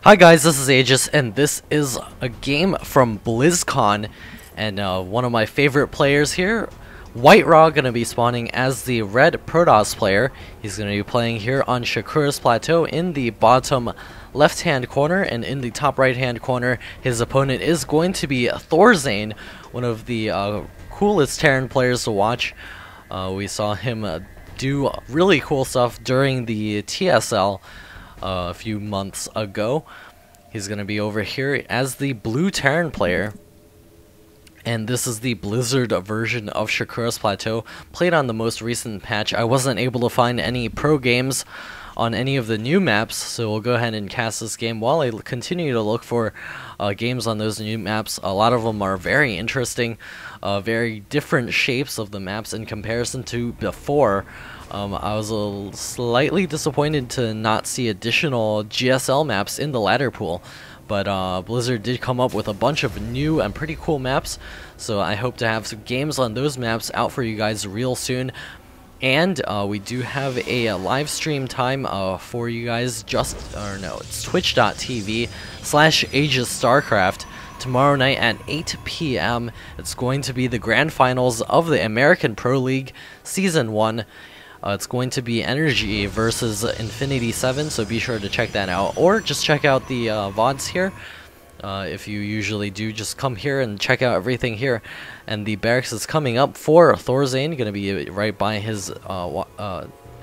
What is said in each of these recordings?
Hi guys, this is Aegis, and this is a game from Blizzcon, and one of my favorite players here, WhiteRa, going to be spawning as the red Protoss player. He's going to be playing here on Shakura's Plateau in the bottom left-hand corner, and in the top right-hand corner, his opponent is going to be Thorzain, one of the coolest Terran players to watch. We saw him do really cool stuff during the TSL a few months ago. He's going to be over here as the blue Terran player, and this is the Blizzard version of Shakura's Plateau, played on the most recent patch. I wasn't able to find any pro games on any of the new maps, so we'll go ahead and cast this game while I continue to look for games on those new maps. A lot of them are very interesting, very different shapes of the maps in comparison to before. I was slightly disappointed to not see additional GSL maps in the ladder pool, but Blizzard did come up with a bunch of new and pretty cool maps, so I hope to have some games on those maps out for you guys real soon. And we do have a live stream time for you guys, it's twitch.tv/AegisStarcraft. Tomorrow night at 8 p.m. It's going to be the grand finals of the American Pro League Season 1. It's going to be Energy versus Infinity 7, so be sure to check that out. Or just check out the VODs here. If you usually do, just come here and check out everything here. And the barracks is coming up for Thorzain, going to be right by his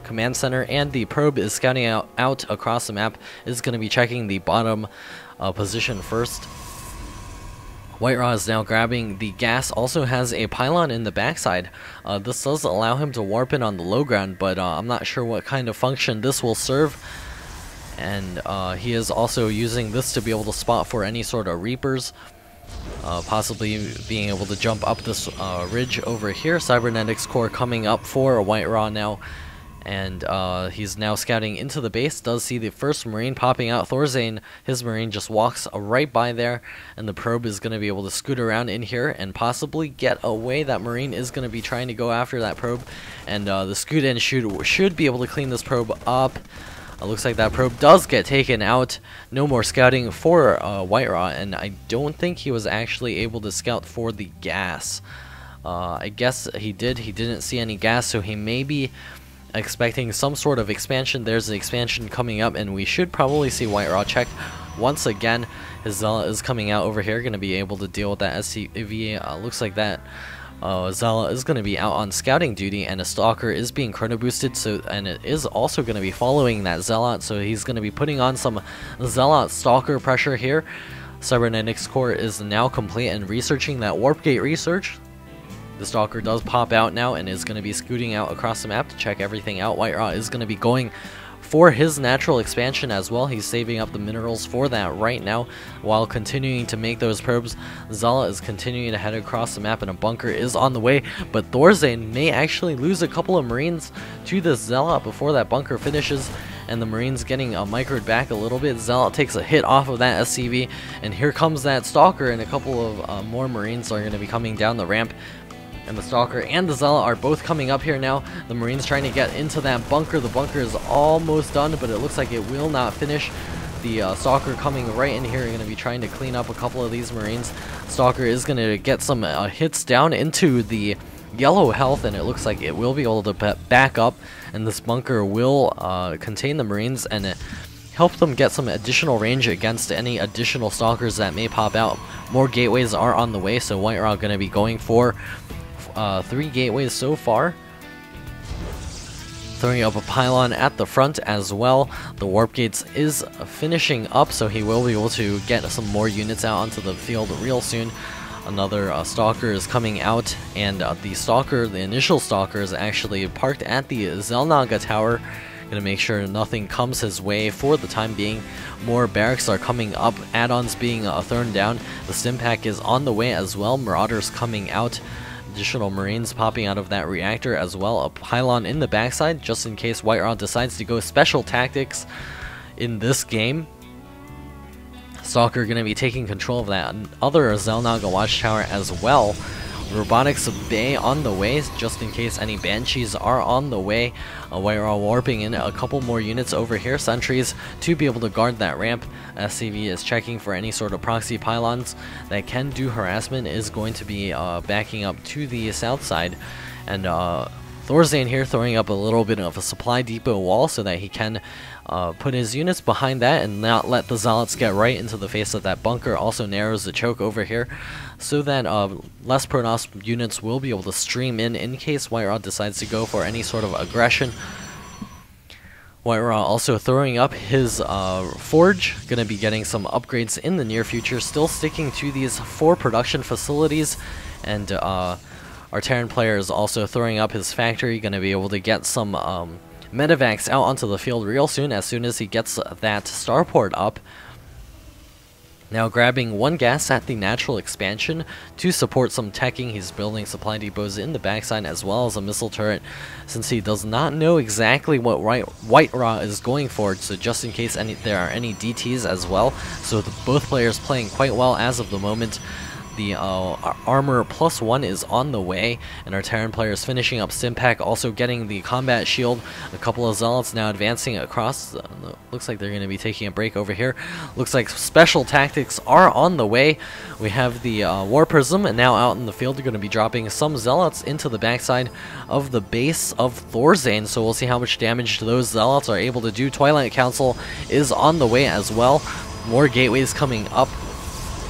command center. And the probe is scouting out across the map, is going to be checking the bottom position first. WhiteRa is now grabbing the gas, also has a pylon in the backside. This does allow him to warp in on the low ground, but I'm not sure what kind of function this will serve. And he is also using this to be able to spot for any sort of Reapers, possibly being able to jump up this ridge over here. Cybernetics core coming up for WhiteRa now. And he's now scouting into the base, does see the first Marine popping out. Thorzain, his Marine, just walks right by there, and the probe is going to be able to scoot around in here and possibly get away. That Marine is going to be trying to go after that probe, and the scoot and shoot should be able to clean this probe up. Looks like that probe does get taken out. No more scouting for WhiteRa, and I don't think he was actually able to scout for the gas. I guess he didn't see any gas, so he may be expecting some sort of expansion. There's the expansion coming up, and we should probably see WhiteRa check once again. His Zealot is coming out over here, going to be able to deal with that SCV. Looks like that Zealot is going to be out on scouting duty, and a Stalker is being chrono boosted, and it is also going to be following that Zealot, so he's going to be putting on some Zealot Stalker pressure here. Cybernetics core is now complete and researching that warp gate research. The Stalker does pop out now and is going to be scooting out across the map to check everything out. WhiteRa is going to be going for his natural expansion as well. He's saving up the minerals for that right now while continuing to make those probes. Zala is continuing to head across the map, and a bunker is on the way, but Thorzain may actually lose a couple of Marines to this Zealot before that bunker finishes, and the Marines getting microed back a little bit. Zealot takes a hit off of that SCV, and here comes that Stalker, and a couple of more Marines are going to be coming down the ramp. And the Stalker and the Zealot are both coming up here now. The Marines trying to get into that bunker. The bunker is almost done, but it looks like it will not finish. The Stalker coming right in here, going to be trying to clean up a couple of these Marines. Stalker is going to get some hits down into the yellow health, and it looks like it will be able to back up. And this bunker will contain the Marines and help them get some additional range against any additional Stalkers that may pop out. More gateways are on the way, so WhiteRa going to be going for 3 gateways so far. Throwing up a pylon at the front as well. The warp gates is finishing up, so he will be able to get some more units out onto the field real soon. Another Stalker is coming out, and the initial Stalker is actually parked at the Xel'Naga tower. Gonna make sure nothing comes his way for the time being. More barracks are coming up, add-ons being thrown down. The stim pack is on the way as well. Marauders coming out. Additional Marines popping out of that reactor as well. A pylon in the backside just in case WhiteRa decides to go special tactics in this game. Stalker going to be taking control of that other Xel'Naga watchtower as well. Robotics Bay on the way, just in case any Banshees are on the way. WhiteRa warping in a couple more units over here, sentries, to be able to guard that ramp. SCV is checking for any sort of proxy pylons that can do harassment, is going to be backing up to the south side. And Thorzain here throwing up a little bit of a supply depot wall so that he can put his units behind that and not let the Zealots get right into the face of that bunker. Also narrows the choke over here so that less Protoss units will be able to stream in case WhiteRa decides to go for any sort of aggression. WhiteRa also throwing up his forge, going to be getting some upgrades in the near future, still sticking to these 4 production facilities. And our Terran player is also throwing up his factory, going to be able to get some medevacs out onto the field real soon, as he gets that starport up. Now grabbing 1 gas at the natural expansion to support some teching. He's building supply depots in the backside as well as a missile turret, since he does not know exactly what WhiteRa is going for, so just in case there are any DTs as well. So both players playing quite well as of the moment. The armor +1 is on the way, and our Terran player is finishing up Stimpack, also getting the combat shield. A couple of Zealots now advancing across. Looks like they're going to be taking a break over here. Looks like special tactics are on the way. We have the War Prism, and now out in the field they're going to be dropping some Zealots into the backside of the base of Thorzain, so we'll see how much damage those Zealots are able to do. Twilight Council is on the way as well. More gateways coming up,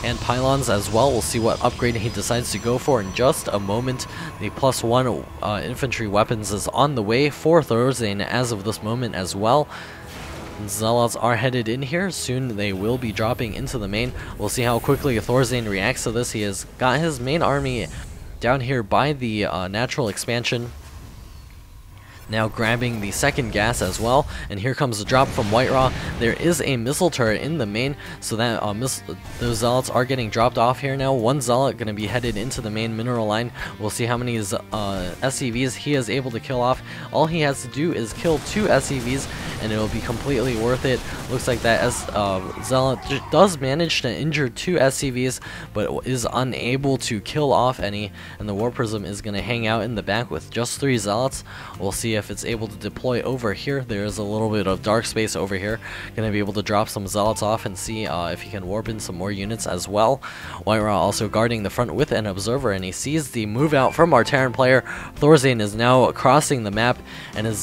and pylons as well. We'll see what upgrade he decides to go for in just a moment. The +1 infantry weapons is on the way for Thorzain as of this moment as well. Zealots are headed in here. Soon they will be dropping into the main. We'll see how quickly Thorzain reacts to this. He has got his main army down here by the natural expansion. Now grabbing the 2nd gas as well, and here comes the drop from WhiteRa. There is a missile turret in the main, so that those Zealots are getting dropped off here now. 1 Zealot going to be headed into the main mineral line. We'll see how many SCVs he is able to kill off. All he has to do is kill 2 SCVs, and it'll be completely worth it. Looks like that Zealot does manage to injure 2 SCVs, but is unable to kill off any, and the War Prism is going to hang out in the back with just 3 Zealots. We'll see if it's able to deploy over here. There's a little bit of dark space over here. Going to be able to drop some Zealots off and see if he can warp in some more units as well. WhiteRa also guarding the front with an observer, and he sees the move out from our Terran player. Thorzain is now crossing the map, and his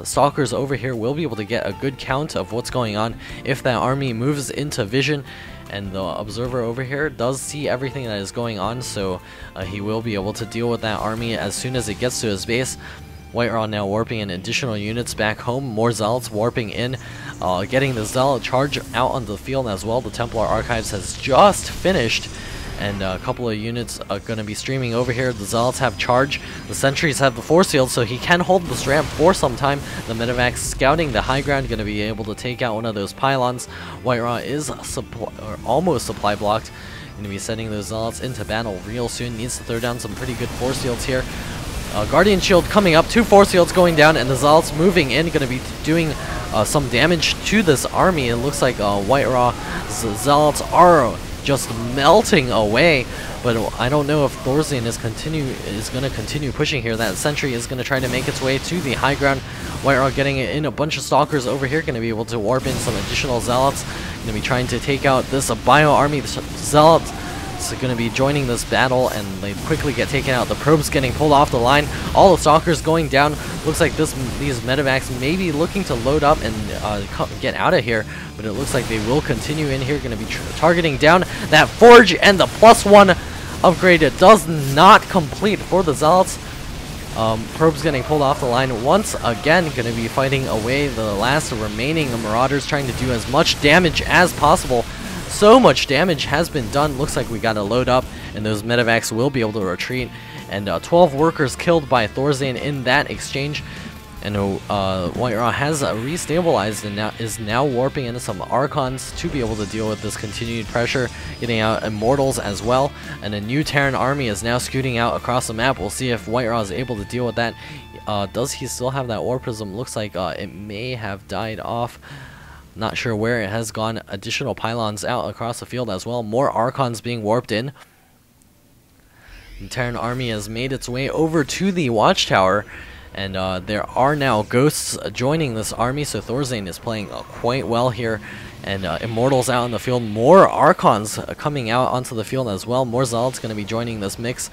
stalkers over here will be able to get a good count of what's going on if that army moves into vision. And the observer over here does see everything that is going on, so he will be able to deal with that army as soon as it gets to his base. WhiteRa now warping in additional units back home. More Zealots warping in, getting the Zealot charge out on the field as well. The Templar Archives has just finished, and a couple of units are going to be streaming over here. The Zealots have charge. The sentries have the force field, so he can hold this ramp for some time. The medevacs scouting the high ground, going to be able to take out one of those pylons. WhiteRa is almost supply blocked. Going to be sending those Zealots into battle real soon. Needs to throw down some pretty good force fields here. Guardian Shield coming up, 2 force fields going down, and the Zealots moving in, going to be doing some damage to this army. It looks like WhiteRa's Zealots are just melting away, but I don't know if Thorzain is going to continue pushing here. That sentry is going to try to make its way to the high ground. WhiteRa getting in a bunch of stalkers over here, going to be able to warp in some additional Zealots. Going to be trying to take out this bio army. The Zealots is going to be joining this battle, and they quickly get taken out. The probes getting pulled off the line. All the stalkers going down. Looks like these medevacs may be looking to load up and get out of here, but it looks like they will continue in here. Going to be targeting down that forge, and the +1 upgrade does not complete for the Zealots. Probes getting pulled off the line once again. Going to be fighting away the last remaining Marauders, trying to do as much damage as possible. So much damage has been done. Looks like we got to load up, and those medevacs will be able to retreat. And 12 workers killed by Thorzain in that exchange. And WhiteRa has restabilized and is now warping into some Archons to be able to deal with this continued pressure, getting out Immortals as well. And a new Terran army is now scooting out across the map. We'll see if WhiteRa is able to deal with that. Does he still have that War Prism? Looks like it may have died off. Not sure where it has gone. Additional pylons out across the field as well. More Archons being warped in. The Terran army has made its way over to the watchtower, and there are now ghosts joining this army, so Thorzain is playing quite well here. And Immortals out in the field, more Archons coming out onto the field as well. More Zealots going to be joining this mix.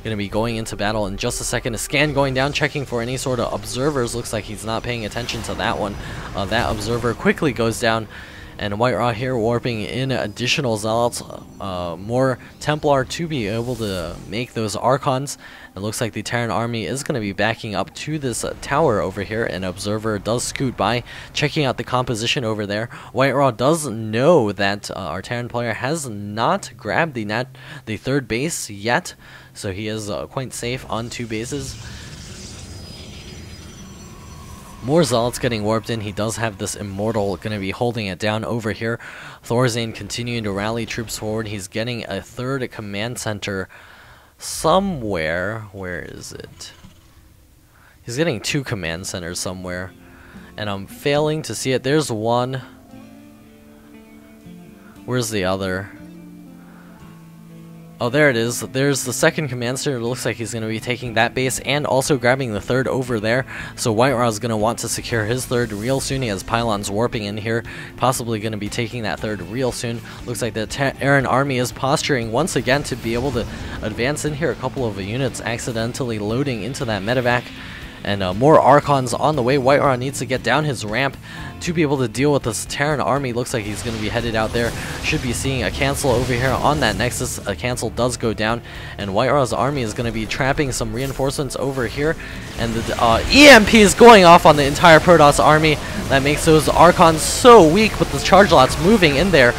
Going to be going into battle in just a second. A scan going down, checking for any sort of observers. Looks like he's not paying attention to that one. That observer quickly goes down. And WhiteRa here warping in additional Zealots, more Templar to be able to make those Archons. It looks like the Terran army is going to be backing up to this tower over here. An observer does scoot by, checking out the composition over there. WhiteRa does know that our Terran player has not grabbed the third base yet, so he is quite safe on 2 bases. More Zealots getting warped in. He does have this Immortal going to be holding it down over here. Thorzain continuing to rally troops forward. He's getting a 3rd command center somewhere. Where is it? He's getting 2 command centers somewhere, and I'm failing to see it. There's one. Where's the other? Oh, there it is. There's the 2nd command center. It looks like he's going to be taking that base and also grabbing the 3rd over there. So WhiteRa is going to want to secure his 3rd real soon. He has pylons warping in here, possibly going to be taking that 3rd real soon. Looks like the Terran army is posturing once again to be able to advance in here. A couple of units accidentally loading into that medevac. And more Archons on the way. WhiteRa needs to get down his ramp to be able to deal with this Terran army. Looks like he's going to be headed out there. Should be seeing a cancel over here on that Nexus. A cancel does go down, and WhiteRa's army is going to be trapping some reinforcements over here. And the EMP is going off on the entire Protoss army. That makes those Archons so weak with the charge lots moving in there.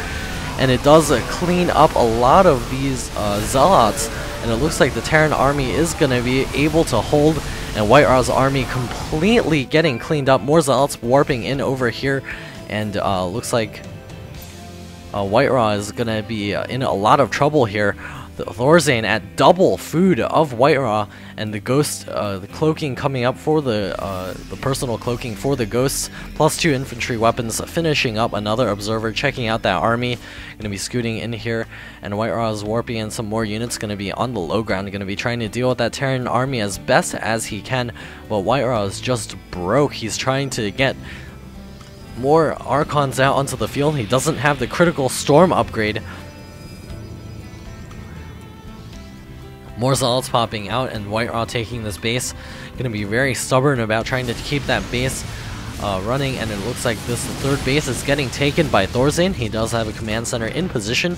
And it does clean up a lot of these Zealots. And it looks like the Terran army is going to be able to hold, and WhiteRa's army completely getting cleaned up. More Zealots warping in over here, and looks like WhiteRa is going to be in a lot of trouble here. The Thorzain at double food of WhiteRa, and the ghost, the cloaking coming up for the personal cloaking for the ghosts, +2 infantry weapons, finishing up another observer, checking out that army. Going to be scooting in here, and WhiteRa is warping in some more units, going to be on the low ground, going to be trying to deal with that Terran army as best as he can. But WhiteRa is just broke. He's trying to get more Archons out onto the field. He doesn't have the critical storm upgrade. More Zealots popping out, and WhiteRa taking this base. Going to be very stubborn about trying to keep that base running, and it looks like this 3rd base is getting taken by Thorzain. He does have a command center in position,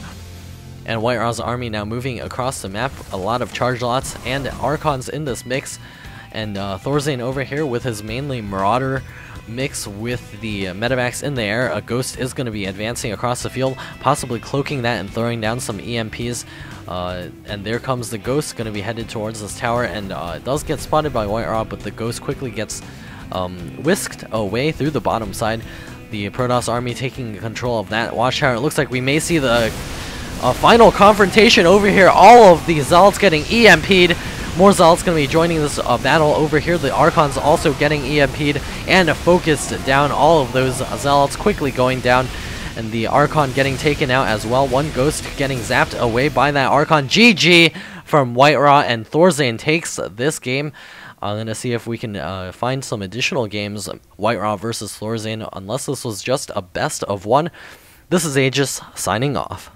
and WhiteRa's army now moving across the map. A lot of charge lots and Archons in this mix, and Thorzain over here with his mainly Marauder mix with the medevacs in the air. A ghost is going to be advancing across the field, possibly cloaking that and throwing down some EMPs. And there comes the ghost, going to be headed towards this tower, and it does get spotted by WhiteRa, but the ghost quickly gets whisked away through the bottom side. The Protoss army taking control of that watchtower. It looks like we may see the final confrontation over here. All of the Zealots getting EMP'd. More Zealots going to be joining this battle over here. The Archons also getting EMP'd and focused down. All of those Zealots quickly going down, and the Archon getting taken out as well. One ghost getting zapped away by that Archon. GG from WhiteRa, and Thorzain takes this game. I'm going to see if we can find some additional games, WhiteRa versus Thorzain, unless this was just a best of one. This is Aegis signing off.